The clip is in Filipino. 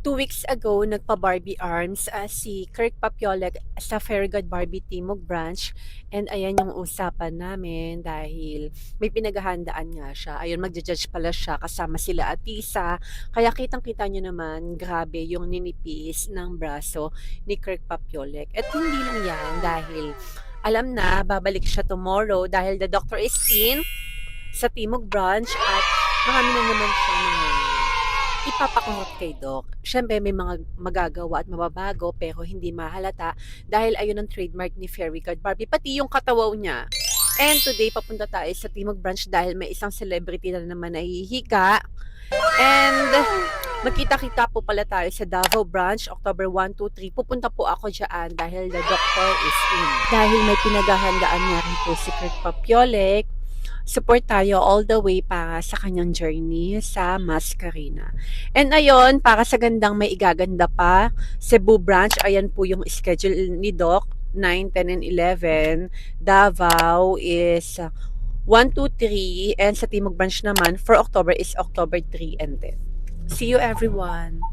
2 weeks ago, nagpa-Barbie Arms si Kirk Papiolek sa Fairgod Barbie Timog Branch. And ayan yung usapan namin dahil may pinaghahandaan nga siya. Ayun, magja-judge pala siya kasama sila Atisa. Kaya kitang-kita nyo naman, grabe yung ninipis ng braso ni Kirk Papiolek. At hindi lang yan dahil alam na, babalik siya tomorrow dahil the doctor is in sa Timog Branch at marami na naman siya ipapakurot kay Doc. Siyempre may mga magagawa at mababago pero hindi mahalata dahil ayun ang trademark ni Fairy God Barbie, pati yung katawaw niya. And today papunta tayo sa Timog Branch dahil may isang celebrity na naman nahihika. And magkita-kita po pala tayo sa Davao Branch, October 1, 2, 3. Pupunta po ako dyan dahil the doctor is in. Dahil may pinaghahandaan nga rin po si Kirk Papiolek, support tayo all the way para sa kanyang journey sa Mascarina. And ayun, para sa gandang may igaganda pa, Cebu Branch, ayan po yung schedule ni Doc, 9, 10, and 11. Davao is 1, 2, 3. And sa Timog Branch naman, for October is October 3 and 10. See you everyone!